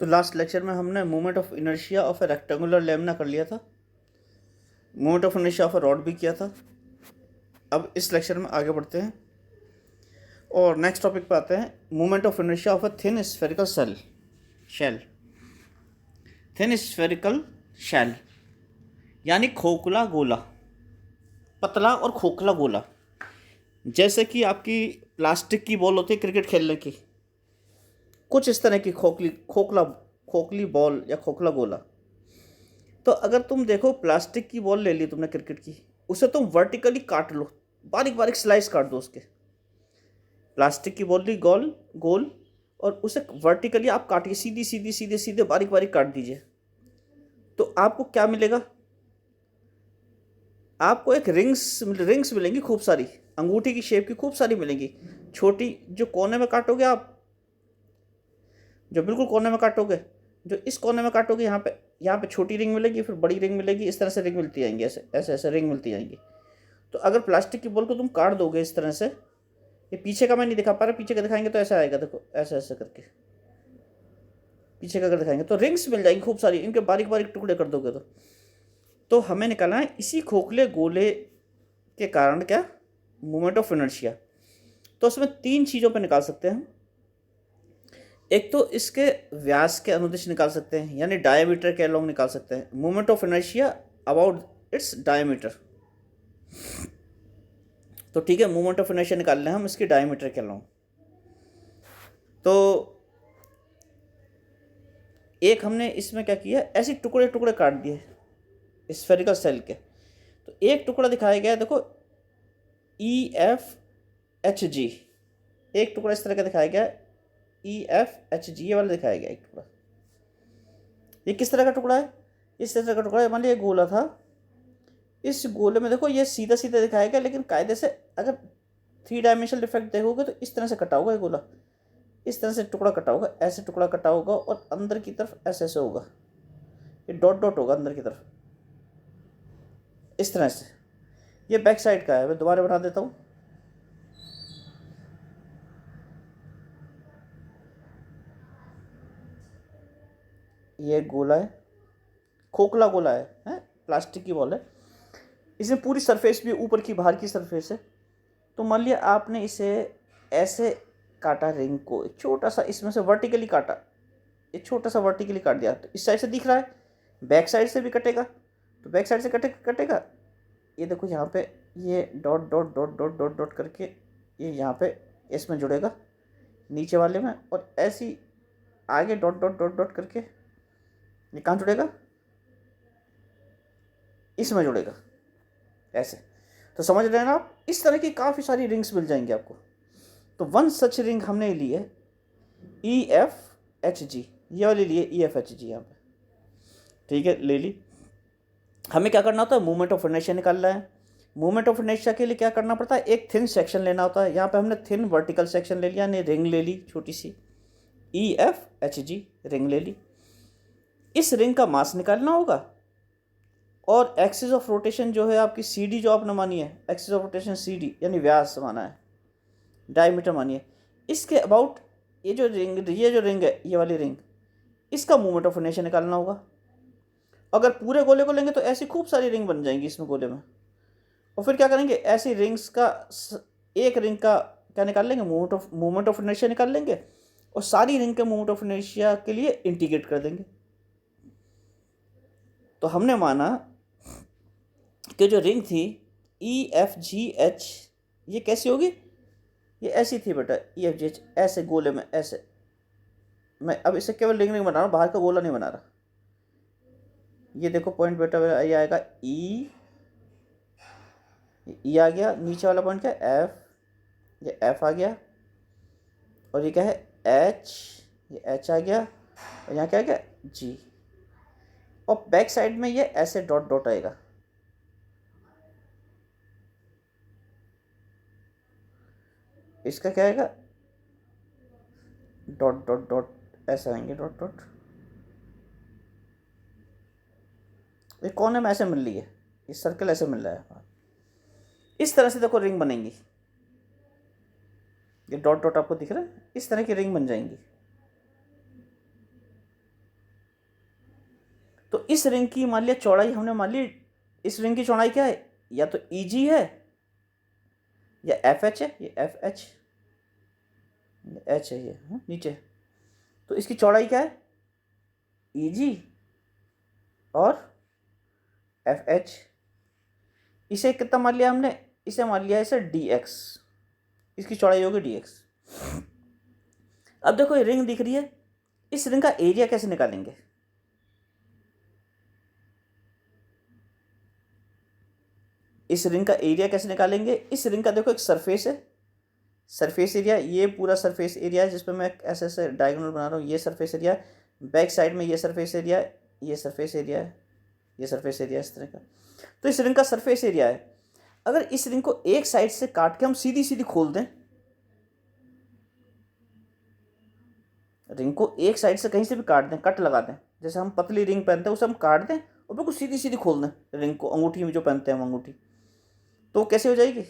तो last lecture में हमने movement of inertia of A rectangular lamina कर लिया था, movement of inertia of A rod भी किया था। अब इस लेक्चर में आगे बढ़ते हैं और नेक्स्ट टॉपिक पे आते हैं, movement of inertia of a thin spherical shell. Thin spherical shell यानी खोखला गोला, पतला और खोखला गोला। जैसे कि आपकी प्लास्टिक की बॉल होती है क्रिकेट खेलने की, कुछ इस तरह की खोखली बॉल या खोखला गोला। तो अगर तुम देखो प्लास्टिक की बॉल ले ली तुमने क्रिकेट की, उसे तुम वर्टिकली काट लो, बारीक बारीक स्लाइस काट दो उसके। प्लास्टिक की बॉल ली गोल और उसे वर्टिकली आप काटिए, सीधी सीधी सीधे सीधे बारीक बारीक काट दीजिए। तो आपको क्या मिलेगा? आपको एक रिंग्स मिलेंगी, खूब सारी अंगूठी की शेप की खूब सारी मिलेंगी। छोटी जो कोने में काटोगे आप, जो बिल्कुल कोने में काटोगे, जो इस कोने में काटोगे यहाँ पे छोटी रिंग मिलेगी, फिर बड़ी रिंग मिलेगी, इस तरह से रिंग मिलती जाएंगी, ऐसे ऐसे ऐसे रिंग मिलती जाएंगी। तो अगर प्लास्टिक की बॉल को तुम काट दोगे इस तरह से, ये पीछे का मैं नहीं दिखा पा रहा, पीछे का दिखाएंगे तो ऐसा आएगा, देखो ऐसे ऐसे करके पीछे का अगर दिखाएंगे तो रिंग्स मिल जाएंगी खूब सारी, इनके बारीक बारीक टुकड़े कर दोगे तो हमें निकालना है इसी खोखले गोले के कारण क्या, मूवमेंट ऑफ इनर्शिया। तो उसमें तीन चीज़ों पे निकाल सकते हैं हम। एक तो इसके व्यास के अनुदिश निकाल सकते हैं, यानी डायमीटर के अलोंग निकाल सकते हैं, movement of inertia about its diameter. तो ठीक है, मूवमेंट ऑफ इनर्शिया निकाल लें हम इसकी डायमीटर के अलोंग। तो एक हमने इसमें क्या किया, ऐसे टुकड़े टुकड़े काट दिए स्फेरिकल शेल के। तो एक टुकड़ा दिखाया गया, देखो EFHG, एक टुकड़ा इस तरह का दिखाया गया EFHG, ये वाला दिखाया गया एक टुकड़ा। ये किस तरह का टुकड़ा है? इस तरह का टुकड़ा है। मान लिया एक गोला था, इस गोले में देखो ये सीधा सीधा दिखाया गया, लेकिन कायदे से अगर 3 डायमेंशनल इफेक्ट देखोगे तो इस तरह से कटा होगा ये गोला, इस तरह से टुकड़ा कटा होगा, ऐसे टुकड़ा कटा होगा और अंदर की तरफ ऐसे ऐसे होगा, ये डॉट डॉट होगा अंदर की तरफ इस तरह से। ये बैक साइड का है, मैं दोबारा बना देता हूँ। ये गोला है, खोखला गोला है, प्लास्टिक की बॉल है, इसमें पूरी सरफेस भी ऊपर की बाहर की सरफेस है। तो मान लिया आपने इसे ऐसे काटा, रिंग को एक छोटा सा इसमें से वर्टिकली काटा, एक छोटा सा वर्टिकली काट दिया, तो इस साइड से दिख रहा है, बैक साइड से भी कटेगा, तो बैक साइड से कटेगा। ये देखो यहाँ पे ये dot dot dot dot dot dot करके ये यहाँ पे इसमें जुड़ेगा नीचे वाले में, और ऐसी आगे डॉट डॉट डॉट डॉट करके ये कहाँ जुड़ेगा, इसमें जुड़ेगा ऐसे। तो समझ रहे हैं ना आप, इस तरह की काफ़ी सारी रिंग्स मिल जाएंगी आपको। तो वन सच रिंग हमने ली है EFHG, ये वाली ली है EFHG यहाँ पे, ठीक है, ले ली। हमें क्या करना होता है, मूवमेंट ऑफ इनर्शिया निकालना है। मूवमेंट ऑफ इनर्शिया के लिए क्या करना पड़ता है, एक थिन सेक्शन लेना होता है। यहाँ पे हमने थिन वर्टिकल सेक्शन ले लिया, यानी रिंग ले ली छोटी सी, EFHG रिंग ले ली। इस रिंग का मास निकालना होगा और एक्सिस ऑफ रोटेशन जो है आपकी CD जो आपने मानी है, एक्सिस ऑफ रोटेशन CD यानी व्यास माना है, डायमीटर मानी है। इसके अबाउट ये जो रिंग है, ये वाली रिंग, इसका मूवमेंट ऑफ इनर्शिया निकालना होगा। अगर पूरे गोले को लेंगे तो ऐसी खूब सारी रिंग बन जाएंगी इसमें गोले में, और फिर क्या करेंगे, ऐसी रिंग्स का एक रिंग का क्या निकाल लेंगे, मूवमेंट ऑफ इनर्शिया निकाल लेंगे, और सारी रिंग के मूवमेंट ऑफ इनर्शिया के लिए इंटीग्रेट कर देंगे। तो हमने माना कि जो रिंग थी EFGH, ये कैसी होगी, ये ऐसी थी बेटा EFGH, ऐसे गोले में ऐसे। मैं अब इसे केवल रिंग बना रहा हूँ, बाहर का गोला नहीं बना रहा। ये देखो पॉइंट बेटा ये आएगा E आ गया, नीचे वाला पॉइंट क्या है F, ये F आ गया, और ये क्या है H, ये H आ गया, और यहाँ क्या आ गया G, और बैक साइड में ये ऐसे डॉट डॉट आएगा। इसका क्या आएगा, डॉट डॉट डॉट ऐसे आएंगे, डॉट डॉट। ये कोने में ऐसे मिल रही है, इस सर्कल ऐसे मिल रहा है, इस तरह से देखो रिंग बनेंगी। ये डॉट डॉट आपको दिख रहा है, इस तरह की रिंग बन जाएंगी। तो इस रिंग की मान लिया चौड़ाई हमने मान ली, इस रिंग की चौड़ाई क्या है, या तो ई जी है या एफ एच है, ये एफ एच एच है, ये नीचे। तो इसकी चौड़ाई क्या है, ई जी और एफ एच। इसे कितना मान लिया हमने, इसे मान लिया इसे डी एक्स, इसकी चौड़ाई होगी डी एक्स। अब देखो ये रिंग दिख रही है, इस रिंग का एरिया कैसे निकालेंगे, इस रिंग का एरिया कैसे निकालेंगे। इस रिंग का देखो एक सरफेस है, सरफेस एरिया, ये पूरा सरफेस एरिया है जिस पर मैं ऐसे ऐसे डायगोनल बना रहा हूँ, ये सरफेस एरिया। बैक साइड में ये सरफेस एरिया है, ये सरफेस एरिया है, ये सरफेस एरिया इस तरह का। तो इस रिंग का सरफेस एरिया है। अगर इस रिंग को एक साइड से काट के हम सीधी सीधी खोल दें, रिंग को एक साइड से कहीं से भी काट दें, कट लगा दें, जैसे हम पतली रिंग पहनते हैं उसे हम काट दें और बिल्कुल सीधी सीधी खोल दें रिंग को, अंगूठी में जो पहनते हैं हम अंगूठी, तो कैसे हो जाएगी,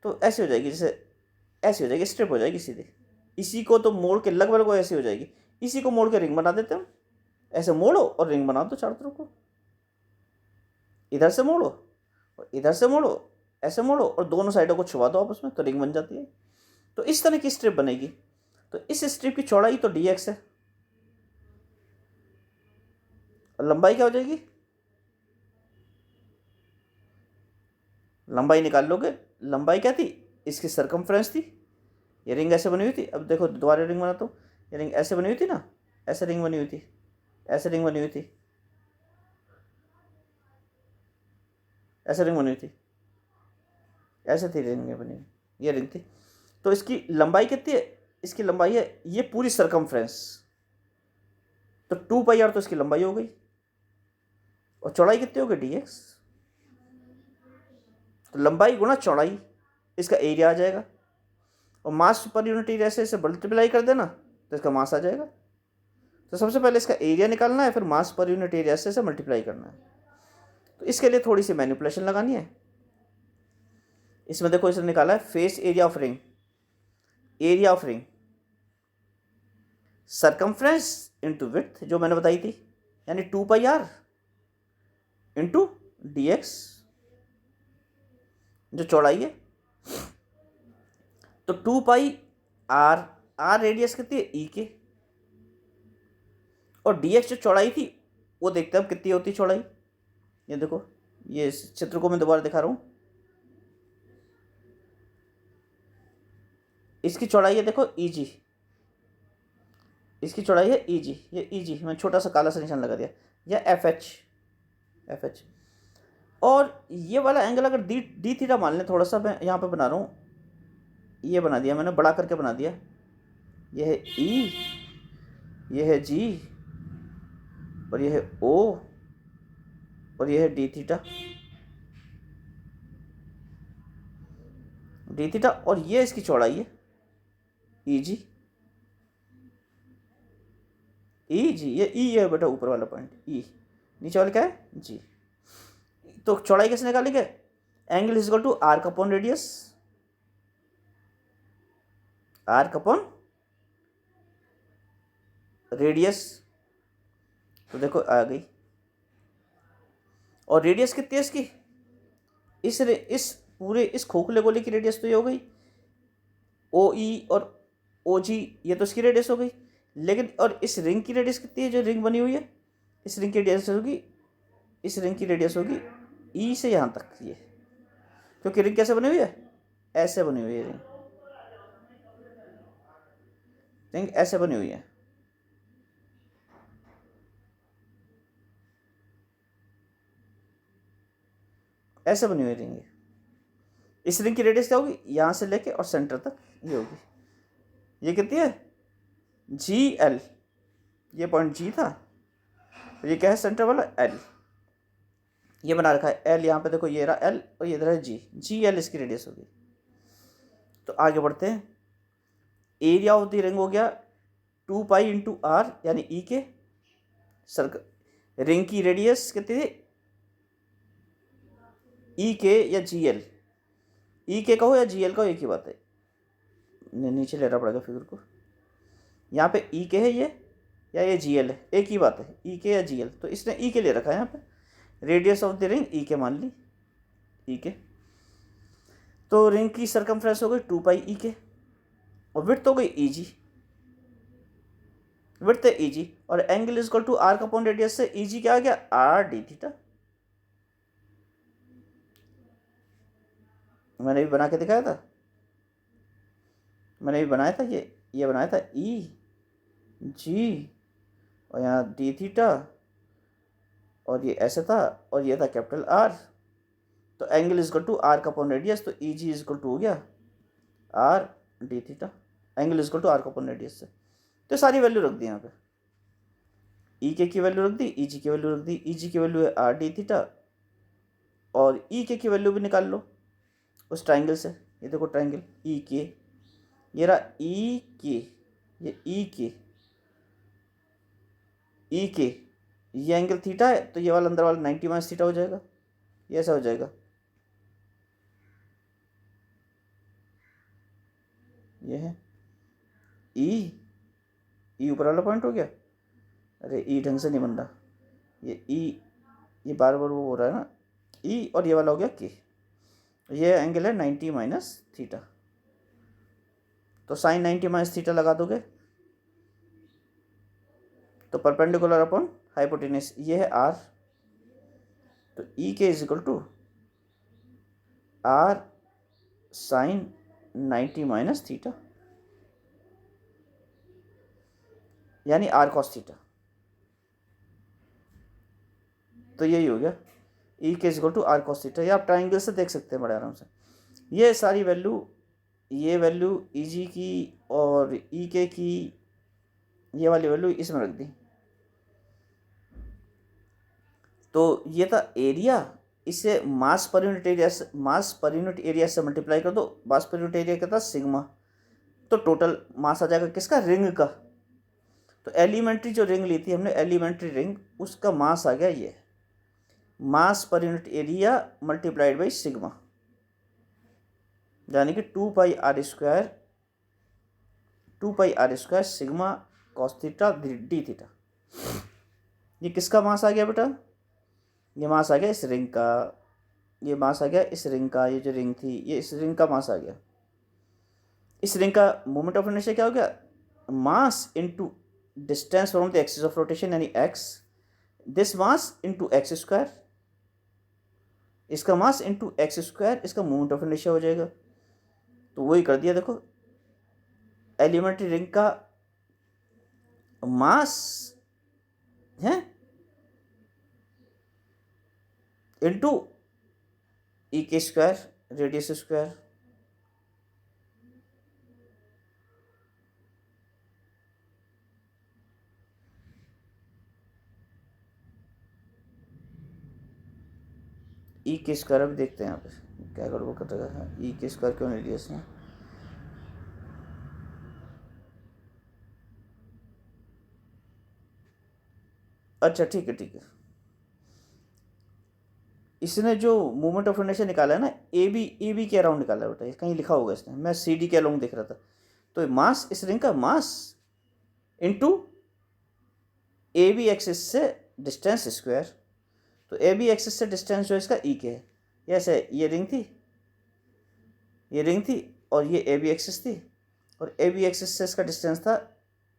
तो ऐसे हो जाएगी, जैसे ऐसे हो जाएगी, स्ट्रिप हो जाएगी सीधी। इसी को तो मोड़ के लगभग ऐसे हो जाएगी, इसी को मोड़ के रिंग बना देते हम, ऐसे मोड़ो और रिंग बना दो चारों तरफ को, इधर से मोड़ो और इधर से मोड़ो, ऐसे मोड़ो और दोनों साइडों को छुपा दो आपस में, तो रिंग बन जाती है। तो इस तरह की स्ट्रिप बनेगी। तो इस स्ट्रिप की चौड़ाई तो डी एक्स है और लंबाई क्या हो जाएगी, लंबाई निकाल लोगे, लंबाई क्या थी, इसकी सरकमफ्रेंस थी, ये रिंग ऐसे बनी हुई थी। अब देखो दोबारा रिंग बनाता हूँ, ये रिंग ऐसे बनी हुई थी ना, ऐसे रिंग बनी हुई थी, ऐसे रिंग बनी हुई थी, ऐसे रिंग बनी हुई थी, ऐसे थी रिंग बनी हुई, ये रिंग थी। तो इसकी लंबाई कितनी है, इसकी लंबाई है ये पूरी सरकमफ्रेंस, तो 2 पाई आर तो इसकी लंबाई हो गई, और चौड़ाई कितनी हो गई डी एक्स। तो लंबाई गुणा चौड़ाई, इसका एरिया आ जाएगा, और मास पर यूनिट एरिया से इसे मल्टीप्लाई कर देना तो इसका मास आ जाएगा। तो सबसे पहले इसका एरिया निकालना है, फिर मास पर यूनिट एरिया से इसे मल्टीप्लाई करना है। तो इसके लिए थोड़ी सी मैनिपुलेशन लगानी है। इसमें देखो इसने निकाला है face area of ring, area of ring circumference into width जो मैंने बताई थी, यानी 2 pi are into D x जो चौड़ाई है। तो 2 पाई आर, आर रेडियस कितनी है ई के, और डी एक्स जो चौड़ाई थी वो देखते हैं अब कितनी होती चौड़ाई। ये देखो, ये इस चित्र को मैं दोबारा दिखा रहा हूँ, इसकी चौड़ाई है देखो ई जी, इसकी चौड़ाई है ई जी, ये ई जी मैं छोटा सा काला सा निशान लगा दिया, या एफ एच, एफ एच। और ये वाला एंगल अगर डी डी थीटा मान लें, थोड़ा सा मैं यहाँ पे बना रहा हूँ, ये बना दिया मैंने, बड़ा करके बना दिया, ये है ई, ये है जी, और ये है ओ, और ये है डी थीटा, डी थीटा, और ये इसकी चौड़ाई है ई जी, ई जी, ये ई है बेटा ऊपर वाला पॉइंट, ई नीचे वाला क्या है जी। तो चौड़ाई कैसे निकालेंगे, angle is equal to r upon radius, r upon radius. तो देखो आ गई, और रेडियस कितनी है इसकी, इस पूरे इस खोखले गोले की रेडियस तो ये हो गई ओ ई, और ओ जी ये तो इसकी रेडियस हो गई। लेकिन और इस रिंग की रेडियस कितनी है, जो रिंग बनी हुई है, इस रिंग की रेडियस होगी, इस रिंग की रेडियस होगी ई से यहाँ तक, ये क्योंकि रिंग कैसे बनी हुई है, ऐसे बनी हुई है रिंग, रिंग ऐसे बनी हुई है। ऐसे बनी हुई रिंग है, इस रिंग की रेडियस क्या होगी, यहाँ से लेके और सेंटर तक ये होगी, ये कितनी है जी एल, ये पॉइंट जी था, तो ये क्या है सेंटर वाला एल, ये बना रखा है एल, यहाँ पे देखो ये रहा एल और ये इधर है जी, जी एल इसकी रेडियस होगी। तो आगे बढ़ते हैं, एरिया ऑफ द रिंग हो गया 2 पाई इंटू आर, यानी ई के, रिंग की रेडियस कितनी थी ई के या जी एल, ई के कहो या जी एल कहो एक ही बात है, नीचे लेना पड़ेगा फिगर को, यहाँ पे ई के है ये, या ये जी एल है, एक ही बात है, ई के या जी एल। तो इसने ई के ले रखा है यहाँ पे। रेडियस ऑफ द रिंग ई के मान ली, ई के। तो रिंग की सरकमफ्रेंस हो गई 2 पाई ई के, और विड्थ हो गई ई जी, विड्थ है ई जी, और angle is equal to r का अपॉन रेडियस से ई जी क्या आ गया, आर डी थीटा। मैंने भी बना के दिखाया था, मैंने भी बनाया था, ये बनाया था ई जी, और यहाँ डी थीटा, और ये ऐसे था, और ये था कैपिटल आर। तो angle is equal to r का अपॉन रेडियस, तो E G is equal to हो गया r d theta, angle is equal to r का अपॉन रेडियस से। तो सारी वैल्यू रख दी यहाँ पे, ई के की वैल्यू रख दी, ई जी की वैल्यू रख दी। ई जी की वैल्यू है आर डी थीटा, और ई के की वैल्यू भी निकाल लो उस ट्राइंगल से। ये देखो ट्राइंगल ई के, ये रहा ई के, ये ई के, ई के, ये एंगल थीटा है, तो ये वाला अंदर वाला 90 माइनस थीटा हो जाएगा, ये ऐसा हो जाएगा। ये है ई ऊपर वाला पॉइंट हो गया। अरे ई ढंग से नहीं बन रहा, ये ई, ये बार बार वो हो रहा है ना, ई, और ये वाला हो गया के। ये एंगल है 90 माइनस थीटा, तो साइन 90 माइनस थीटा लगा दोगे, तो परपेंडिकुलर अपॉन हाइपोटेनस, ये है आर, तो E K is equal to r sine 90 minus theta, यानी आर कॉस थीटा। तो यही हो गया E K is equal to r cos theta. ये आप ट्राइंगल से देख सकते हैं बड़े आराम से। ये सारी वैल्यू, ये वैल्यू ई जी की और ई के की, ये वाली वैल्यू इसमें रख दी। तो ये था एरिया, इसे मास पर यूनिट एरिया से, मास पर यूनिट एरिया से मल्टीप्लाई कर दो। मास पर यूनिट एरिया क्या था, सिग्मा। तो टोटल मास आ जाएगा किसका, रिंग का। तो एलिमेंट्री जो रिंग ली थी हमने, एलिमेंट्री रिंग, उसका मास आ गया ये, मास पर unit area multiplied by sigma, यानी कि 2 pi are square, 2 pi are square sigma cos theta D theta. ये किसका मास आ गया बेटा, ये मास आ गया इस रिंग का, ये मास आ गया इस रिंग का, ये जो रिंग थी ये इस रिंग का मास आ गया। इस रिंग का मोमेंट ऑफ इनर्शिया क्या हो गया, mass into distance from the axis of rotation, यानी X, this mass into X square, इसका मास इनटू एक्स स्क्वायर, इसका मोमेंट ऑफ इनर्शिया हो जाएगा। तो वही कर दिया, देखो एलिमेंट्री रिंग का मास है इनटू ई के स्क्वायर, रेडियस स्क्वायर, ई के स्क्वायर। अभी देखते हैं यहाँ पे क्या गड़बड़ कर रहा है, ई के स्क्वायर क्यों नहीं लिया इसने। अच्छा ठीक है, ठीक है, इसने जो मूवमेंट ऑफ इनर्शिया निकाला है ना, ए बी के अराउंड निकाला है बेटा, ये कहीं लिखा होगा इसने, मैं सी डी के अराउंड देख रहा था। तो मास, इस रिंग का mass into A B axis से डिस्टेंस स्क्वायर। तो ए बी एक्सिस से डिस्टेंस जो इसका ई के है, जैसे ये रिंग थी, ये रिंग थी, और ये ए बी एक्सिस थी, और ए बी एक्सिस से इसका डिस्टेंस था,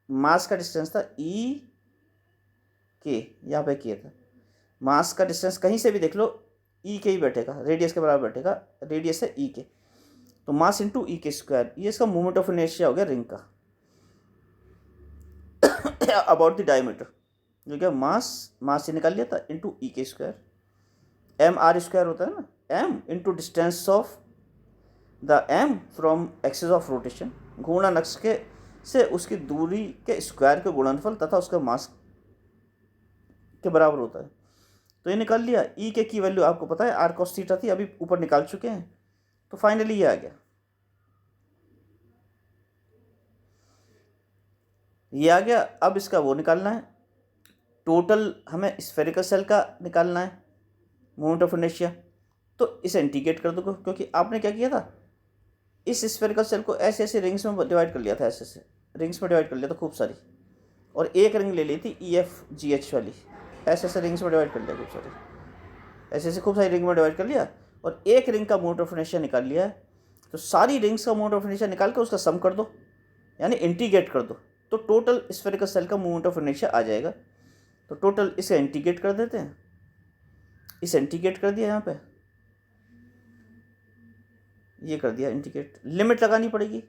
मास का डिस्टेंस था ई के, यहाँ पे किया था। मास का डिस्टेंस कहीं से भी देख लो, ई के ही बैठेगा, रेडियस के बराबर बैठेगा, रेडियस है ई के। तो मास इंटू ई के स्क्वायर, ये इसका मोमेंट ऑफ इनर्शिया हो गया रिंग का अबाउट द डायमीटर, जो क्या मास से निकाल लिया था इंटू ई के स्क्वायर, एम आर स्क्वायर होता है ना, m into distance of the m from axis of rotation, घूर्णन अक्ष के से उसकी दूरी के स्क्वायर के गुणनफल तथा उसका मास के बराबर होता है। तो ये निकाल लिया। ई के की वैल्यू आपको पता है आर कॉस थीटा थी, अभी ऊपर निकाल चुके हैं, तो फाइनली ये आ गया, ये आ गया। अब इसका वो निकालना है, टोटल हमें स्फेरिकल सेल का निकालना है मोमेंट ऑफ इनर्शिया। तो इसे इंटीग्रेट कर दो, क्योंकि आपने क्या किया था, इस स्फेरिकल सेल को ऐसे ऐसे रिंग्स में डिवाइड कर लिया था, ऐसे ऐसे रिंग्स में डिवाइड कर लिया था खूब सारी, और एक रिंग ले ली थी EFGH वाली, ऐसे ऐसे रिंग्स में डिवाइड कर लिया, खूब सारे ऐसे ऐसे खूब सारी रिंग में डिवाइड कर लिया और एक रिंग का मोमेंट ऑफ इनर्शिया निकाल लिया है। तो सारी रिंग्स का मोमेंट ऑफ इनर्शिया निकाल के उसका सम कर दो, यानी इंटीग्रेट कर दो, तो टोटल स्फेरिकल सेल का मोमेंट ऑफ इनर्शिया आ जाएगा। तो टोटल इसे इंटीग्रेट कर देते हैं, इसे इंटीग्रेट कर दिया, यहाँ पे ये कर दिया इंटीग्रेट। लिमिट लगानी पड़ेगी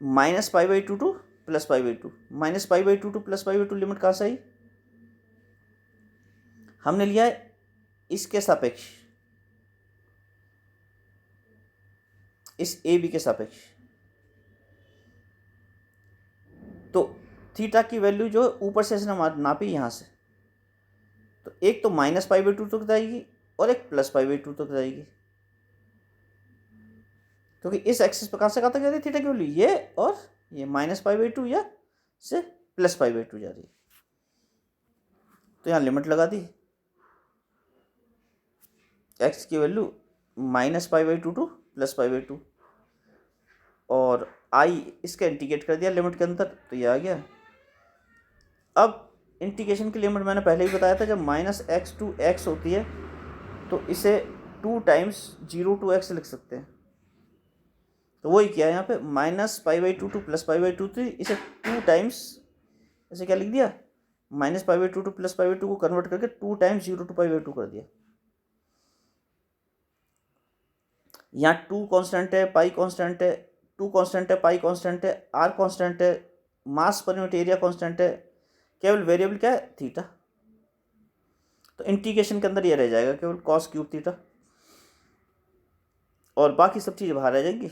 -π/2 टू +π/2, -π/2 टू +π/2 लिमिट कहाँ से आई, हमने लिया है इसके सापेक्ष, इस AB के सापेक्ष। तो थीटा की वैल्यू जो ऊपर से इसने नापी यहाँ से, तो एक तो -π/2 तक जाएगी और एक +π/2 तक जाएगी, क्योंकि इस एक्सिस पर कहाँ से कहाँ तक जा रही है थीटा की वैल्यू, ये और ये -π/2 या से +π/2 जा रही है। तो यहाँ लिमिट लगा दी, x की वैल्यू -π/2 टू +π/2 और i इसका इंटीग्रेट कर दिया लिमिट के अंदर, तो ये आ गया। अब इंटीग्रेशन की लिमिट मैंने पहले ही बताया था, जब -x टू x होती है तो इसे 2 टाइम्स 0 to x लिख सकते हैं। तो वही किया यहाँ पे, -π/2 टू +π/2 थी, इसे 2 टाइम्स ऐसे क्या लिख दिया, -π/2 टू +π/2 को कन्वर्ट करके 2 टाइम्स 0 to π/2 कर दिया। यहाँ 2 कांस्टेंट है, पाई कांस्टेंट है, 2 कांस्टेंट है, पाई कांस्टेंट है, r कांस्टेंट है, मास पर यूनिट एरिया कांस्टेंट है, केवल वेरिएबल क्या है, थीटा। तो इंटीग्रेशन के अंदर ये रह जाएगा केवल cos³ थीटा, और बाकी सब चीज़ें बाहर रह जाएंगी।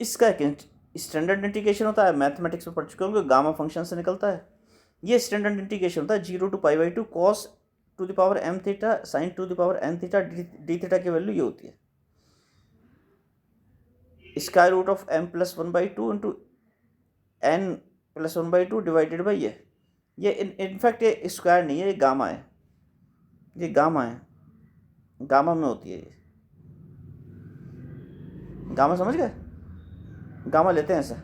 इसका एक स्टैंडर्ड इंटीग्रेशन होता है, मैथमेटिक्स में पढ़ चुके होंगे, गामा फंक्शन से निकलता है। ये स्टैंडर्ड इंटीग्रेशन होता है 0 to π/2 cos⁻m theta sin⁻n theta d theta की वैल्यू ये होती है √m+1/2 into n+1/2 divided by ये इनफैक्ट ये स्क्वायर नहीं है, ये गामा है, ये गामा है, गामा में होती है ये, गामा समझ गए, गामा लेते हैं ऐसे,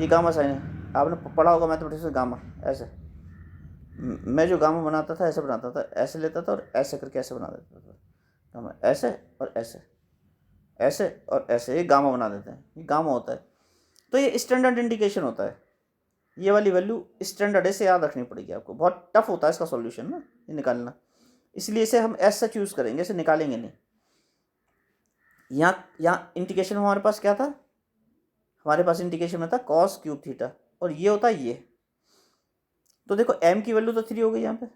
ये गामा साइन है, आपने पढ़ा होगा मैथमेटिक्स में गामा ऐसे। मैं जो गामा बनाता था ऐसे बनाता था, ऐसे लेता था और ऐसे करके ऐसे बना देता था, गामा ऐसे और ऐसे, ऐसे और ऐसे, ये गामा बना देते हैं, ये गामा होता है। तो ये स्टैंडर्ड इंडिकेशन होता है, ये वाली वैल्यू स्टैंडर्ड ऐसे याद रखनी पड़ेगी आपको, बहुत टफ होता है इसका सॉल्यूशन ना ये निकालना, इसलिए इसे हम ऐसा चूज़ करेंगे, इसे निकालेंगे नहीं। यहाँ इंडिकेशन हमारे पास क्या था, हमारे पास इंडिकेशन में था cos³ थीटा, और ये होता है ये। तो देखो m की वैल्यू तो 3 हो गई, यहाँ पे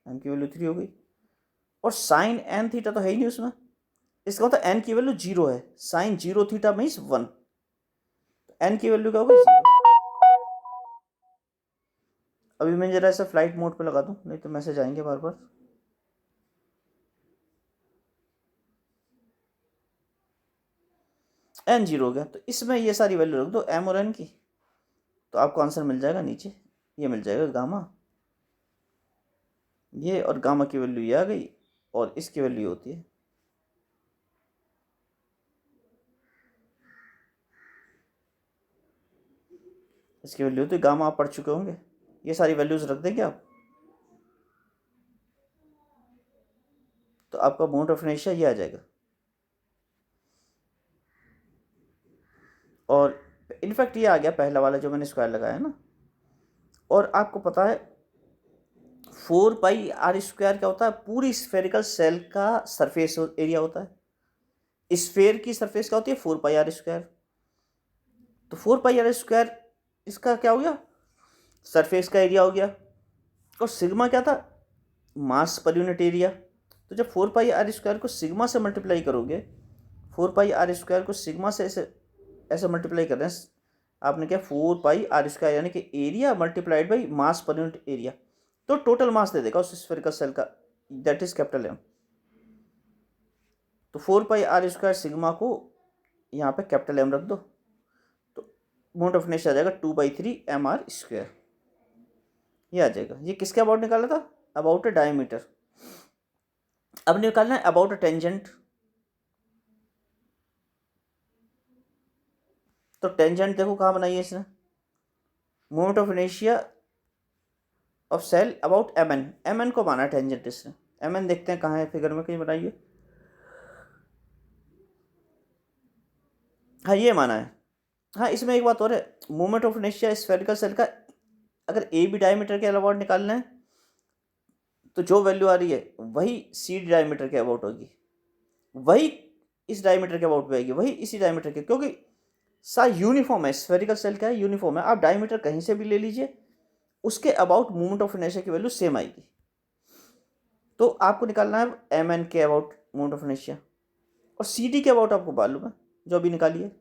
m की वैल्यू 3 हो गई, और sin n थीटा तो है ही नहीं उसमें, इसका मतलब n की वैल्यू 0 है, sin 0 थीटा मीन्स 1, n की वैल्यू क्या होगी 0। अभी मैं जरा ऐसा फ्लाइट मोड पे लगा दूं, नहीं तो मैसेज आएंगे बार बार। n 0 हो गया, तो इसमें ये सारी वैल्यू रख दो m और n की, तो आपको आंसर मिल जाएगा नीचे, ये मिल जाएगा गामा, ये और गामा की वैल्यू ये आ गई, और इसकी वैल्यू होती है इसकी वैल्यू होती है गामा, आप पढ़ चुके होंगे, ये सारी वैल्यूज रख देंगे आप, तो आपका मोमेंट ऑफ इनर्शिया ये आ जाएगा। और इनफैक्ट ये आ गया पहला वाला जो मैंने स्क्वायर लगाया ना, और आपको पता है 4πr² क्या होता है, पूरी स्फेरिकल सेल का सरफेस एरिया होता है। स्फेयर की सरफेस क्या होती है 4πr², तो 4πr² इसका क्या हो गया, सरफेस का एरिया हो गया, और सिग्मा क्या था, मास पर यूनिट एरिया। तो जब 4πr² को सिग्मा से मल्टीप्लाई करोगे, 4πr² को सिग्मा से ऐसे मल्टीप्लाई कर रहे हैं आपने, क्या 4πr² यानी कि एरिया मल्टीप्लाइड बाई मास पर यूनिट एरिया, तो टोटल मास दे देगा उस स्फेरिकल सेल का, दैट इज कैपिटल M। तो 4πr² सिग्मा को यहाँ पे कैपिटल M रख दो, तो मोमेंट ऑफ इनर्शिया आ जाएगा 2/3 mr², ये आ जाएगा। ये किसके अबाउट निकाला था, अबाउट ए डायमीटर। अब निकालना है अबाउट ए टेंजेंट, तो टेंजेंट देखो कहाँ बनाई है इसने, moment of inertia of shell about M N, M N को माना टेंजेंट इसने। एम एन देखते हैं कहाँ है फिगर में, कहीं बनाइए। हाँ ये माना है। हाँ इसमें एक बात और है, moment of inertia spherical shell का अगर ए बी डायमीटर के अबाउट निकालना है तो जो वैल्यू आ रही है वही सी डी डायमीटर के अबाउट होगी, वही इस डायमीटर के अबाउट में आएगी, वही इसी डायमीटर के, क्योंकि सा यूनिफॉर्म है, स्फेरिकल सेल का है, यूनिफॉर्म है। आप डायमीटर कहीं से भी ले लीजिए, उसके अबाउट मोमेंट ऑफ इनर्शिया की वैल्यू सेम आएगी। तो आपको निकालना है एम एन के अबाउट मोमेंट ऑफ इनर्शिया, और सी डी के अबाउट आपको मालूम है जो अभी निकालिए।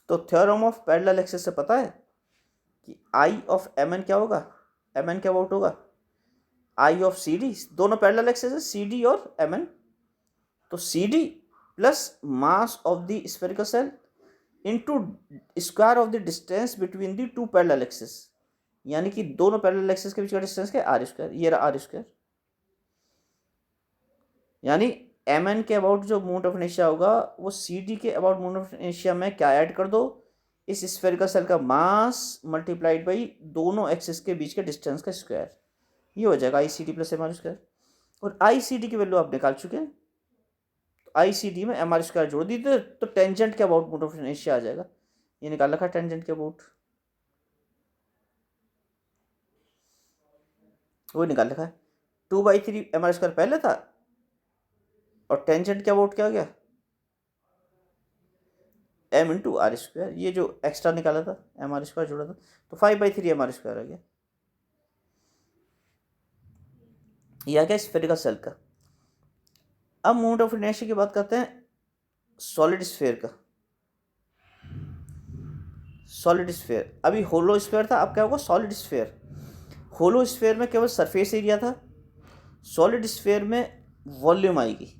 तो थ्योरम ऑफ पैरेलल एक्सिस से पता है कि आई ऑफ एम एन क्या होगा, एम एन के अबाउट होगा आई ऑफ सी डी, दोनों पैरेलल एक्सिस है सी डी और एम एन। तो C D plus mass of the spherical shell into square of the distance between the two parallel axis, यानी कि दोनों parallel axis के बीच का डिस्टेंस क्या है, आर स्क्वायर, ये रहा आर स्क्वायर। यानी एम एन के अबाउट जो मोमेंट ऑफ इनर्शिया होगा वो सी डी के अबाउट मोमेंट ऑफ इनर्शिया में क्या ऐड कर दो, इस स्फेरिकल सेल का मास मल्टीप्लाइड बाई दोनों एक्सिस के बीच के डिस्टेंस का स्क्वायर, ये हो जाएगा I C D plus M are square. और आई सी डी की वैल्यू आप निकाल चुके हैं, तो आई सी डी में एम आर स्क्वायर जोड़ दी तो टेंजेंट के अबाउट मोमेंट ऑफ इनर्शिया आ जाएगा, ये निकाल रखा टेंजेंट के अबाउट, वो निकाल रखा है। 2/3 एम आर स्क्वायर पहले था, और टेंजेंट के अबाउट क्या हो गया, एम इंटू आर स्क्वायर, ये जो एक्स्ट्रा निकाला था एम आर स्क्वायर जोड़ा था, तो 5/3 एम आर स्क्वायर आ गया। यह आ गया स्फेरिकल सेल का। अब मोमेंट ऑफ इनर्शिया की बात करते हैं सॉलिड स्फेयर का। सॉलिड स्फेयर, अभी होलो स्फेयर था, अब क्या होगा सॉलिड स्फेयर। होलो स्फेयर में केवल सरफेस एरिया था, सॉलिड स्फेयर में वॉल्यूम आएगी।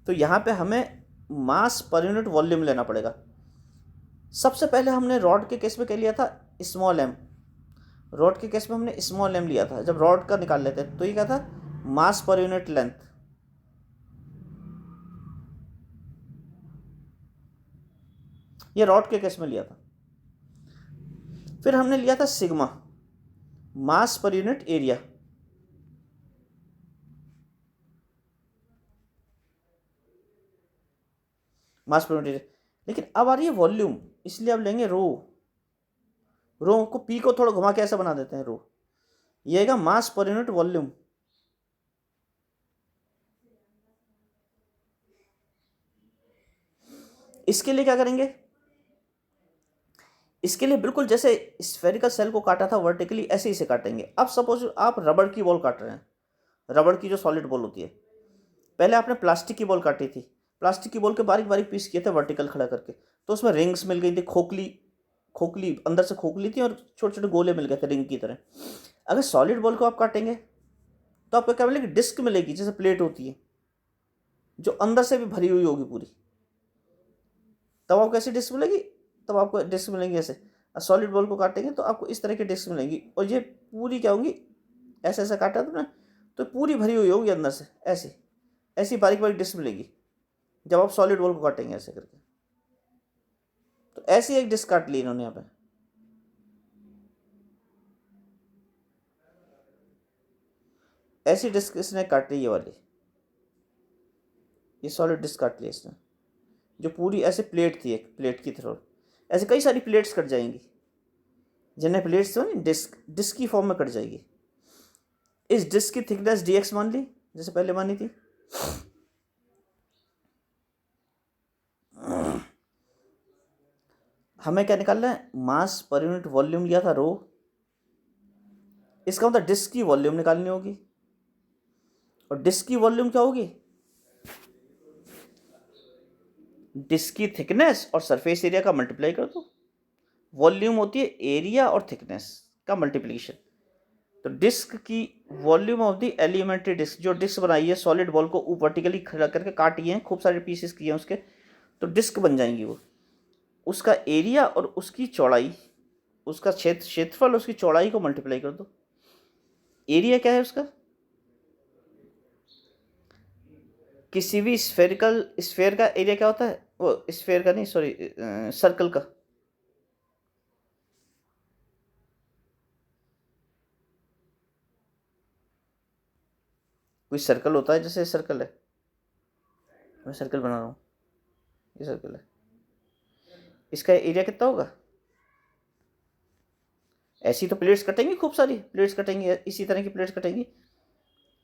तो यहाँ पे हमें मास पर यूनिट वॉल्यूम लेना पड़ेगा। सबसे पहले हमने रॉड के केस में क्या लिया था, स्मॉल एम। रॉड के केस में हमने स्मॉल एम लिया था, जब रॉड का निकाल लेते तो ये क्या था, मास पर यूनिट लेंथ। ये रॉड के केस में लिया था। फिर हमने लिया था सिग्मा, मास पर यूनिट एरिया। मास पर यूनिट एरिया, लेकिन अब आ रही है वॉल्यूम, इसलिए अब लेंगे रो। रो को पी को थोड़ा घुमा के ऐसा बना देते हैं रो, ये आएगा मास पर यूनिट वॉल्यूम। इसके लिए क्या करेंगे, इसके लिए बिल्कुल जैसे स्फेरिकल सेल को काटा था वर्टिकली, ऐसे ही से काटेंगे। अब सपोज आप रबड़ की बॉल काट रहे हैं, रबड़ की जो सॉलिड बॉल होती है, पहले आपने प्लास्टिक की बॉल काटी थी, प्लास्टिक की बॉल के बारीक बारीक पीस किए थे वर्टिकल खड़ा करके, तो उसमें रिंग्स मिल गई थी, खोखली खोखली अंदर से खोखली थी और छोटे छोटे गोले मिल गए थे रिंग की तरह। अगर सॉलिड बॉल को आप काटेंगे तो आपको क्या मिलेगी, डिस्क मिलेगी, जैसे प्लेट होती है जो अंदर से भी भरी हुई होगी पूरी। तब आपको कैसी डिस्क मिलेगी, तब आपको डिस्क मिलेंगी ऐसे। सॉलिड बॉल को काटेंगे तो आपको इस तरह की डिस्क मिलेंगी, और ये पूरी क्या होंगी, ऐसे ऐसे काटा था ना तो पूरी भरी हुई होगी अंदर से, ऐसी ऐसी बारीक बारीक डिस्क मिलेगी जब आप सॉलिड बॉल को काटेंगे ऐसे करके। तो ऐसी एक डिस्क काट ली इन्होंने यहाँ पे, ऐसी डिस्क इसने काट ली, ये वाली, ये सॉलिड डिस्क काट ली इसने, जो पूरी ऐसे प्लेट थी, एक प्लेट की तरह। ऐसे कई सारी प्लेट्स कट जाएंगी, जिन्हें प्लेट्स तो नहीं, डिस्क डिस्क की फॉर्म में कट जाएगी। इस डिस्क की थिकनेस dx मान ली, जैसे पहले मानी थी। हमें क्या निकालना है, मास पर यूनिट वॉल्यूम लिया था रो, इसका मतलब डिस्क की वॉल्यूम निकालनी होगी, और डिस्क की वॉल्यूम क्या होगी, डिस्क की थिकनेस और सरफेस एरिया का मल्टीप्लाई कर दो। वॉल्यूम होती है एरिया और थिकनेस का मल्टीप्लिकेशन। तो डिस्क की volume of the elementary disc, जो डिस्क बनाई है सॉलिड बॉल को वर्टिकली खड़ा करके काटी है, खूब सारे पीसेस किए हैं उसके, तो डिस्क बन जाएंगी वो। उसका एरिया और उसकी चौड़ाई, उसका क्षेत्रफल उसकी चौड़ाई को मल्टीप्लाई कर दो। एरिया क्या है उसका, किसी भी स्फेरिकल स्फेयर का एरिया क्या होता है, वो स्फेयर का नहीं सॉरी सर्कल का, कोई सर्कल होता है, जैसे सर्कल है, मैं सर्कल बना रहा हूँ, ये सर्कल है, इसका एरिया कितना होगा? ऐसी तो प्लेट्स कटेंगी, खूब सारी प्लेट्स कटेंगी, इसी तरह की प्लेट्स कटेंगी,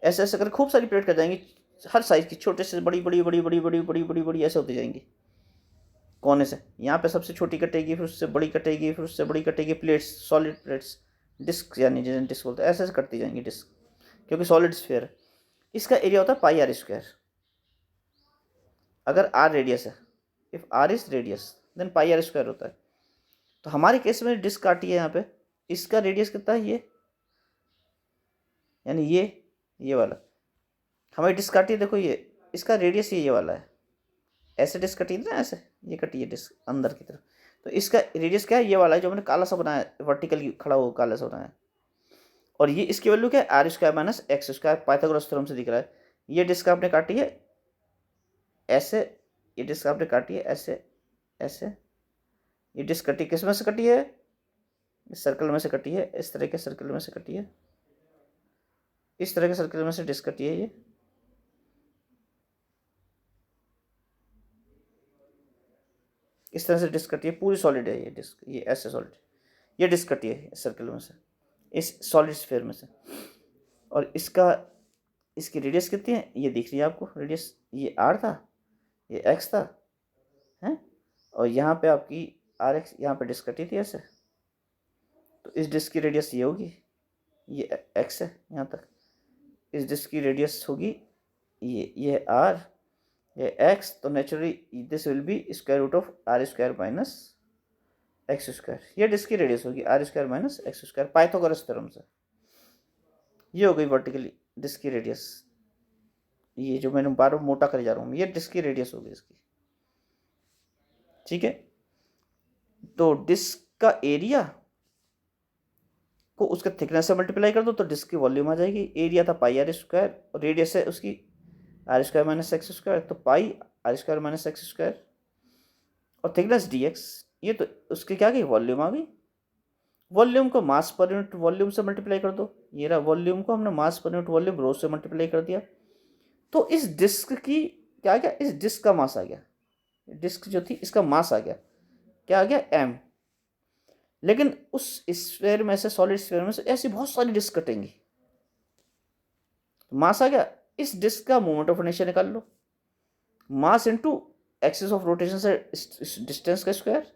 ऐसे ऐसे कर खूब सारी प्लेट कट जाएंगी, हर साइज की, छोटे से बड़ी बड़ी बड़ी बड़ी बड़ी बड़ी बड़ी बड़ी ऐसे होती जाएंगी कोने से। यहाँ पे सबसे छोटी कटेगी, फिर उससे बड़ी कटेगी, फिर उससे बड़ी कटेगी, प्लेट्स, सॉलिड प्लेट्स, डिस्क, यानी जिसे डिस्क बोलते हैं, ऐसे ऐसे कटती जाएंगी डिस्क, क्योंकि सॉलिड स्फीयर है। इसका एरिया होता है पाई आर स्क्वायर, अगर आर रेडियस है, if r is radius then pi are square होता है। तो हमारे केस में डिस्क काटी है यहाँ पे, इसका रेडियस कितना है, ये यानी ये वाला हमारी डिस्क काटी है, देखो ये इसका रेडियस ये वाला है, ऐसे डिस्क कटी थी ना, ऐसे ये कटी है डिस्क अंदर की तरफ, तो इसका रेडियस क्या है, ये वाला है जो मैंने काला सा बनाया, वर्टिकल खड़ा हुआ काला सा बनाया। और ये इसकी वैल्यू क्या है, r square minus x square, Pythagoras theorem से दिख रहा है। ये डिस्क आपने काटी है ऐसे, ये डिस्क आपने काटी है ऐसे ऐसे, ये डिस्क कटी किस में से कटी है, इस सर्कल में से कटी है, इस तरह के सर्कल में से कटी है, इस तरह के सर्कल में से डिस्क कटी है, ये इस तरह से डिस्क कटी है, पूरी सॉलिड है ये डिस्क, ये ऐसे सॉलिड, ये डिस्क कटी है सर्कल में से, इस सॉलिड स्फीयर में से। और इसकी रेडियस कितनी है, ये दिख रही है आपको रेडियस, ये आर था, ये एक्स था, हैं, और यहाँ पे आपकी आर एक्स, यहाँ पे डिस्क कटी थी ऐसे, तो इस डिस्क की रेडियस ये होगी, ये एक्स है यहाँ तक, इस डिस्क की रेडियस होगी ये आर, ये एक्स, तो naturally this will be square root of r square minus x square, ये डिस्क की रेडियस होगी r square minus x square, Pythagoras theorem से। ये हो गई वर्टिकली डिस्क की रेडियस, ये जो मैंने बार बार मोटा कर जा रहा हूँ, ये डिस्क की रेडियस होगी इसकी, ठीक है। तो डिस्क का एरिया को उसके थिकनेस से मल्टीप्लाई कर दो तो डिस्क की वॉल्यूम आ जाएगी। एरिया था पाई आर स्क्वायर और रेडियस है उसकी R square minus x square, तो pi are square minus x square और थिकनेस डी एक्स, ये तो उसकी क्या गई, वॉल्यूम आ गई। वॉल्यूम को मास पर यूनिट वॉल्यूम से मल्टीप्लाई कर दो, ये रहा वॉल्यूम को हमने मास पर यूनिट वॉल्यूम रो से मल्टीप्लाई कर दिया, तो इस डिस्क की क्या गया, इस डिस्क का मास आ गया, डिस्क जो थी इसका मास आ गया, क्या आ गया, एम। लेकिन उस स्फीयर में से, सॉलिड स्फीयर में से ऐसी बहुत सारी डिस्क कटेंगी, मास आ गया, इस डिस्क का मोमेंट ऑफ इनर्शिया निकाल लो, mass into axis of rotation से डिस्टेंस का स्क्वायर,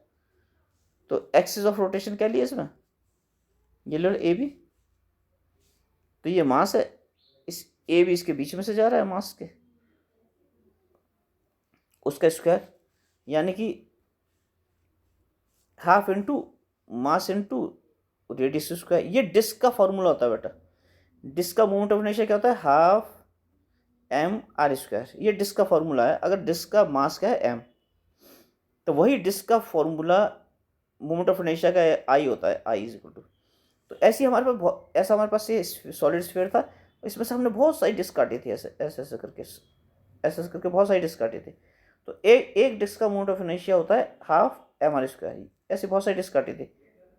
तो एक्सिस ऑफ रोटेशन क्या लिया इसमें, ये लो ए बी, तो ये मास है, इस ए बी इसके बीच में से जा रहा है मास के, उसका स्क्वायर, यानी कि half into mass into radius square. ये डिस्क का फॉर्मूला होता है बेटा, डिस्क का मोमेंट ऑफ इनर्शिया क्या होता है, हाफ एम आर स्क्वायर, ये डिस्क का फॉर्मूला है। अगर डिस्क का मास क्या है एम, तो वही डिस्क का फॉर्मूला मोमेंट ऑफ इनर्शिया का आई होता है, आई इज इक्वल टू। तो ऐसी हमारे पास ऐसा हमारे पास ये सॉलिड स्फीयर था, इसमें से हमने बहुत सारी डिस्क काटी थी, ऐसे ऐसे ऐसे करके, ऐसे ऐसे करके बहुत सारी डिस्क काटी थी। तो एक डिस्क का मोमेंट ऑफ इनर्शिया होता है हाफ एम आर स्क्वायर, ऐसी बहुत सारी डिस्क काटी थी,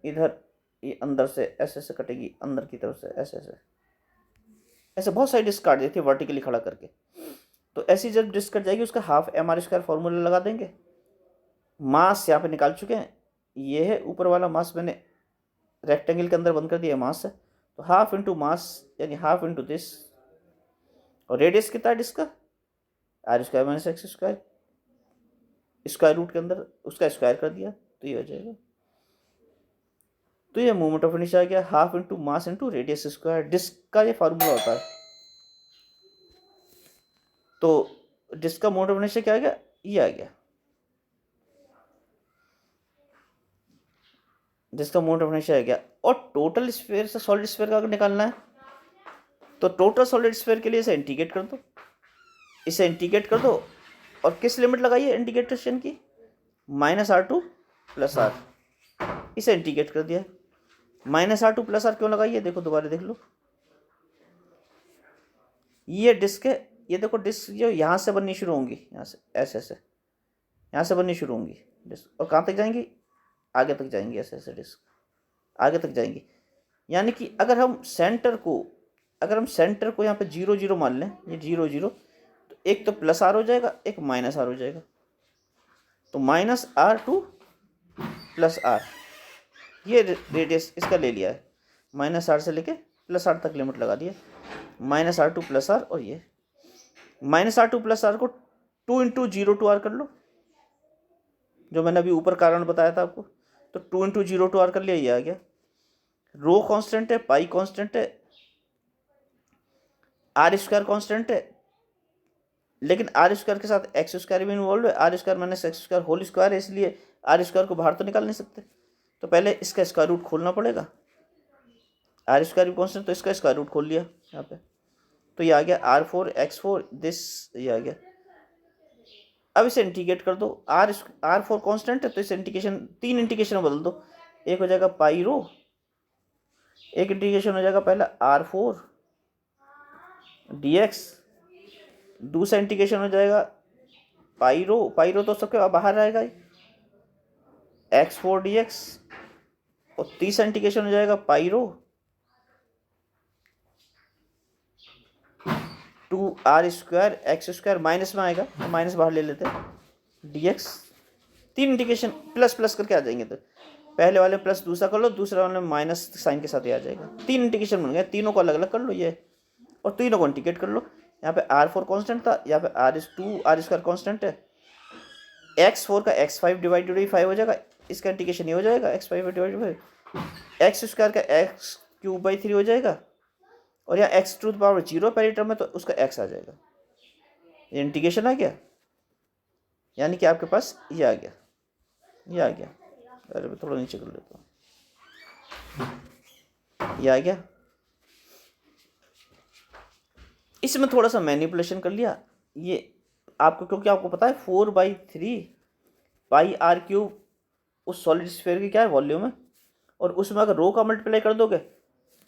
इधर ये अंदर से ऐसे ऐसे कटेगी, अंदर की तरफ से ऐसे ऐसे, ऐसे बहुत सारी डिस्क काट दी थी वर्टिकली खड़ा करके। तो ऐसी जब डिस्क कट जाएगी उसका half m are square formula लगा देंगे। मास यहाँ पे निकाल चुके हैं, ये है ऊपर वाला मास, मैंने रेक्टेंगल के अंदर बंद कर दिया, मास है, तो हाफ इंटू मास यानी हाफ इंटू दिस, और रेडियस कितना है डिस्क का, r square minus x square, square root के अंदर उसका स्क्वायर कर दिया तो ये हो जाएगा। तो ये मोमेंट ऑफ इनर्शिया आ गया, half into mass into radius square, disc का ये फार्मूला होता है। तो डिस्क का मोमेंट ऑफ इनर्शिया क्या आ गया, ये आ गया, डिस्क का मोमेंट ऑफ इनर्शिया आ गया। और टोटल स्फीयर से सॉलिड स्फीयर का अगर निकालना है तो टोटल सॉलिड स्फीयर के लिए इसे इंटीग्रेट कर दो, इसे इंटीग्रेट कर दो, और किस लिमिट लगाइए इंटीग्रेशन की, minus r to plus r, इसे इंटीग्रेट कर दिया। Minus r to plus r क्यों लगाइए, देखो दोबारा देख लो, ये डिस्क है, ये देखो डिस्क जो यहाँ से बननी शुरू होंगी, यहाँ से ऐसे ऐसे यहाँ से बननी शुरू होंगी डिस्क, और कहाँ तक जाएंगी, आगे तक जाएंगी, ऐसे ऐसे डिस्क आगे तक जाएंगी। यानी कि अगर हम सेंटर को अगर हम सेंटर को यहाँ पे 0 0 मान लें, ये 0 0, तो एक तो प्लस आर हो जाएगा, एक माइनस आर हो जाएगा। तो minus r to plus r, ये रेडियस इसका ले लिया है, माइनस आर से लेके प्लस आर तक लिमिट लगा दिया, minus r to plus r. और ये minus r to plus r को 2 इंटू 0 टू आर कर लो, जो मैंने अभी ऊपर कारण बताया था आपको। तो 2 इंटू 0 टू आर कर लिया, ये आ गया। रो कांस्टेंट है, पाई कांस्टेंट है, आर स्क्वायर कांस्टेंट है, लेकिन आर स्क्वायर के साथ एक्स स्क्वायर भी इन्वॉल्व है। R square minus x square whole square है, इसलिए आर स्क्वायर को बाहर तो निकाल नहीं सकते, तो पहले इसका स्क्वायर रूट खोलना पड़ेगा। आर स्क्वायर भी कांस्टेंट, तो इसका स्क्वायर रूट खोल लिया यहाँ पे, तो ये आ गया r4 दिस, ये आ गया। अब इसे इंटीग्रेट कर दो, r4 कांस्टेंट है, तो इसे इंटीग्रेशन 3 इंटीग्रेशन में बदल दो। एक हो जाएगा पाई रो, एक इंटीग्रेशन हो जाएगा पहला r4 dx, दूसरा इंटीग्रेशन हो जाएगा पाई रो तो सबके बाहर आएगा x4 dx, और तीसरा इंटीग्रेशन हो जाएगा पाई रो 2r square x square, minus में आएगा तो माइनस बाहर ले लेते हैं, dx। 3 इंटीग्रेशन प्लस प्लस करके आ जाएंगे, तो पहले वाले प्लस दूसरा कर लो, दूसरा वाले माइनस साइन के साथ ही आ जाएगा। 3 इंटीग्रेशन बन गया, तीनों को अलग अलग कर लो ये, और तीनों को इंटीग्रेट कर लो। यहाँ पे r4 कांस्टेंट था, यहाँ पे r स्क्वायर कांस्टेंट है, x4 का x5 डिवाइडेड बाई 5 हो जाएगा, इसका इंटीग्रेशन ये हो जाएगा x5 divided by, x square का x³/3 हो जाएगा, और यहाँ x टू द पावर 0 पहली टर्म में, तो उसका x आ जाएगा। ये इंटीग्रेशन आ गया, यानी कि आपके पास ये आ गया, ये आ गया। अरे मैं थोड़ा नीचे कर लेता हूँ, ये आ गया। इसमें थोड़ा सा मैनिपुलेशन कर लिया ये आपको, क्योंकि आपको पता है 4/3 पाई आर क्यूब उस सॉलिड स्फीयर की क्या है, वॉल्यूम है, और उसमें अगर रो का मल्टीप्लाई कर दोगे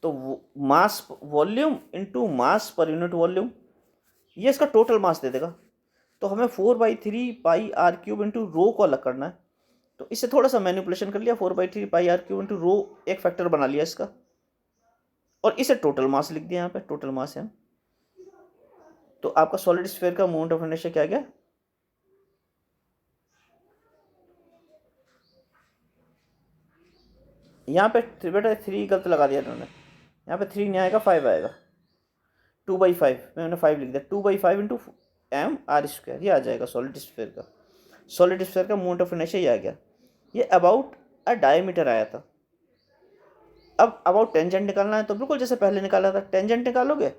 तो मास वॉल्यूम इनटू मास पर यूनिट वॉल्यूम, ये इसका टोटल मास दे देगा। तो हमें 4/3 पाई आर क्यूब इंटू रो को अलग करना है, तो इससे थोड़ा सा मैनिपुलेशन कर लिया, 4/3 पाई आर क्यूब इंटू रो एक फैक्टर बना लिया इसका, और इसे टोटल मास लिख दिया यहाँ पे, टोटल मास है। तो आपका सॉलिड स्फीयर का मोमेंट ऑफ इनर्शिया क्या गया, यहाँ पे बेटा 3 गलत लगा दिया उन्होंने, यहाँ पे 3 नहीं आएगा, 5 आएगा, 2/5 मैंने 5 लिख दिया, 2/5 इंटू एम आर स्क्वायर, ये आ जाएगा सॉलिड स्फीयर का। सॉलिड स्फीयर का मोमेंट ऑफ इनर्शिया ये आ गया। ये अबाउट अ डायमीटर आया था। अब अबाउट टेंजेंट निकालना है, तो बिल्कुल जैसे पहले निकाला था, टेंजेंट निकालोगे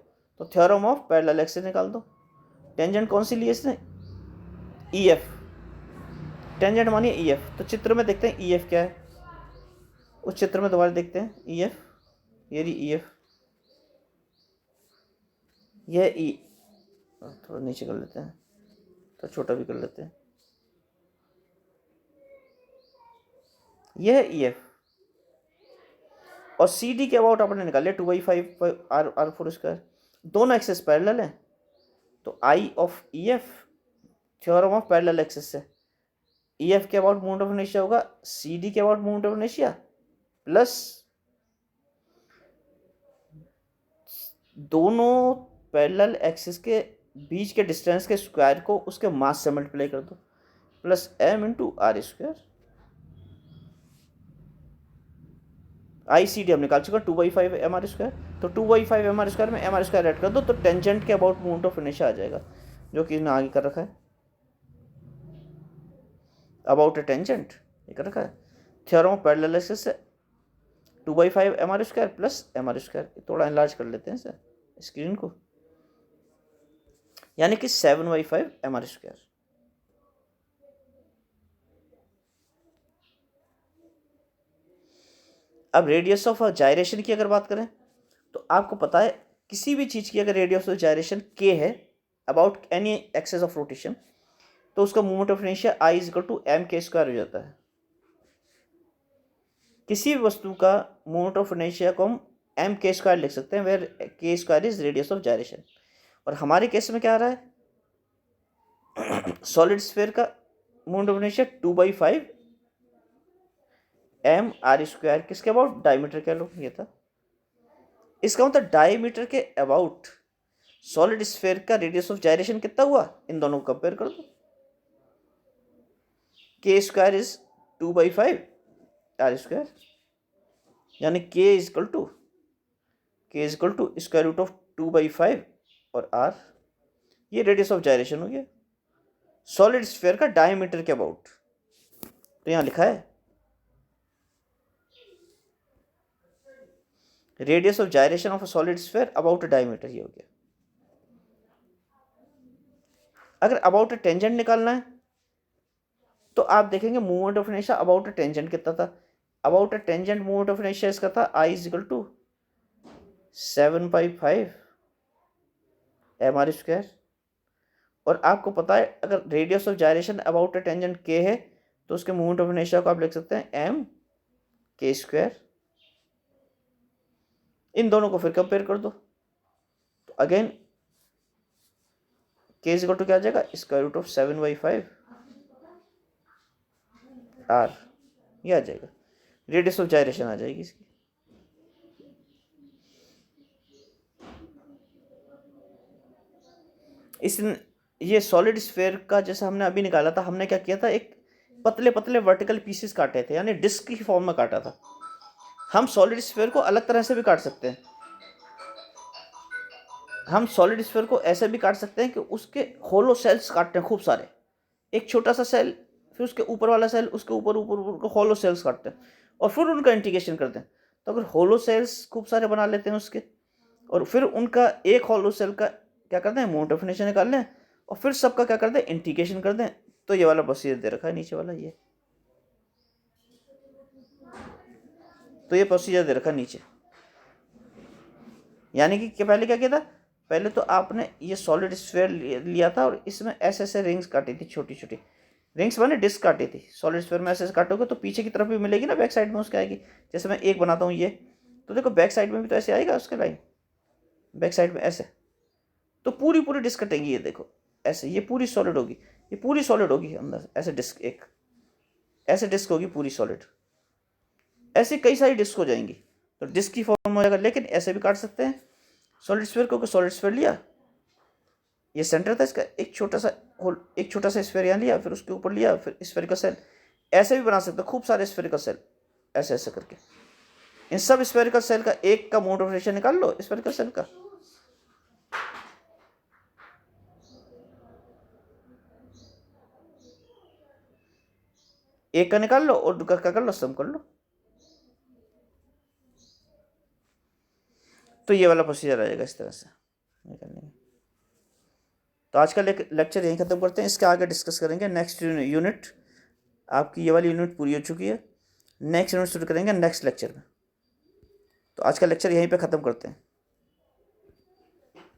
तो थ्योरम ऑफ पैरेलल एक्सिस निकाल दो। टेंजेंट कौन सी ली इसने, EF, टेंजेंट मानिए EF। तो चित्र में देखते हैं EF क्या है, उस चित्र में दोबारा देखते हैं EF, ये रही EF, यह E, थोड़ा नीचे कर लेते हैं, तो छोटा भी कर लेते हैं, यह है EF। और CD के अबाउट आपने निकाल लिया 2/5 r4 स्क्वायर, दोनों एक्सेस पैरेलल हैं, तो I of EF theorem of parallel axes से EF के अबाउट मोमेंट ऑफ इनर्शिया होगा CD के about moment of inertia plus दोनों पैरेलल एक्सिस के बीच के डिस्टेंस के स्क्वायर को उसके मास से मल्टीप्लाई कर दो, plus m into r square. ICD हम निकाल चुका 2/5 mr स्क्वायर, तो 2/5 mr स्क्वायर में mr स्क्वायर ऐड कर दो, तो टेंजेंट के अबाउट मोमेंट ऑफ इनर्शिया आ जाएगा, जो कि इसने आगे कर रखा है, अबाउट अ टेंजेंट ये कर रखा है। थ्योरम ऑफ पैरेलल एक्सिस से 2/5 mr square plus mr square, थोड़ा एनलार्ज कर लेते हैं सर स्क्रीन को, यानी कि 7/5 mr स्क्वायर। अब रेडियस ऑफ जायरेशन की अगर बात करें, तो आपको पता है किसी भी चीज़ की अगर रेडियस ऑफ जायरेशन k है about any axes of rotation, तो उसका moment of inertia I = mk² हो जाता है। किसी भी वस्तु का मोमेंट ऑफ इनर्शिया को हम mk² लिख सकते हैं, where k² is radius of gyration. और हमारे केस में क्या आ रहा है, सॉलिड स्फीयर का moment of inertia 2/5 mr square, किसके अबाउट, डायमीटर कह लो, ये था, इसका मतलब डायमीटर के अबाउट सॉलिड स्फीयर का रेडियस ऑफ जायरेशन कितना हुआ, इन दोनों को कंपेयर कर दो। के स्क्वायर इज 2/5 आर स्क्वायर, यानी k is equal to square root of 2/5 और आर, ये रेडियस ऑफ जायरेशन हो गया सॉलिड स्फीयर का डायमीटर के अबाउट। तो यहां लिखा है radius of gyration of a solid sphere about a diameter, ये हो गया। अगर अबाउट अ टेंजेंट निकालना है तो आप देखेंगे movement of inertia about a tangent कितना था। About a tangent movement of inertia इसका था I is equal to 7/5 mr square. और आपको पता है अगर radius of gyration about a tangent k है तो उसके मूवमेंट ऑफ इनर्शिया को आप लिख सकते हैं m k स्क्वायर। इन दोनों को फिर कंपेयर कर दो तो again k is equal to क्या आ जाएगा, स्क्वायर रूट ऑफ 7/5 r, ये आ जाएगा रेडियस ऑफ जायरेशन आ जाएगी इसकी। इस ये सॉलिड स्फीयर का जैसा हमने अभी निकाला था, हमने क्या किया था, एक पतले पतले वर्टिकल पीसेस काटे थे, यानी डिस्क की फॉर्म में काटा था। हम सॉलिड स्फीयर को अलग तरह से भी काट सकते हैं। हम सॉलिड स्फीयर को ऐसे भी काट सकते हैं कि उसके होलो सेल्स काटते हैं खूब सारे, एक छोटा सा सेल, फिर उसके ऊपर वाला सेल, उसके ऊपर ऊपर ऊपर होलो सेल्स काटते हैं और फिर उनका इंटीग्रेशन करते हैं। तो अगर होलो सेल्स खूब सारे बना लेते हैं उसके, और फिर उनका एक होलो सेल का क्या करते हैं, मोमेंट ऑफ इनर्शिया निकाल लें और फिर सबका क्या करते हैं, इंटीग्रेशन कर दें। तो ये वाला प्रोसीजर दे रखा है नीचे वाला, ये तो ये प्रोसीजर दे रखा है नीचे। यानी कि पहले क्या किया था, पहले तो आपने ये सॉलिड स्फीयर लिया था और इसमें ऐसे ऐसे रिंग्स काटी थी, छोटी छोटी रिंग्स माने डिस्क काटी थी। सॉलिड स्फीयर में ऐसे ऐसे काटोगे तो पीछे की तरफ भी मिलेगी ना, बैक साइड में उसके आएगी। जैसे मैं एक बनाता हूँ ये, तो देखो बैक साइड में भी तो ऐसे आएगा उसके लाइन, बैक साइड में ऐसे, तो पूरी पूरी डिस्क कटेगी। ये देखो ऐसे, ये पूरी सॉलिड होगी, ये पूरी सॉलिड होगी अंदर ऐसे डिस्क, एक ऐसे डिस्क होगी पूरी सॉलिड, ऐसी कई सारी डिस्क हो जाएंगी तो डिस्क की फॉर्म में हो जाएगा। लेकिन ऐसे भी काट सकते हैं सॉलिड स्फीयर को, सॉलिड स्फीयर लिया, ये सेंटर था इसका, एक छोटा सा होल, एक छोटा सा स्फीयर यहाँ लिया, फिर उसके ऊपर लिया, फिर स्फीयरिकल सेल, ऐसे भी बना सकते हैं खूब सारे स्फीयरिकल सेल, ऐसे ऐसे करके। इन सब स्फीयरिकल सेल का एक का मोमेंट ऑफ इनर्शिया निकाल लो, स्फीयरिकल सेल का एक का निकाल लो और दूसरा का कर लो, सम कर लो। तो ये वाला प्रोसीजर आ जाएगा इस तरह से निकलने में। तो आज का लेक्चर यहीं ख़त्म करते हैं, इसके आगे डिस्कस करेंगे नेक्स्ट यूनिट। आपकी ये वाली यूनिट पूरी हो चुकी है, नेक्स्ट यूनिट शुरू करेंगे नेक्स्ट लेक्चर में। तो आज का लेक्चर यहीं पे ख़त्म करते हैं।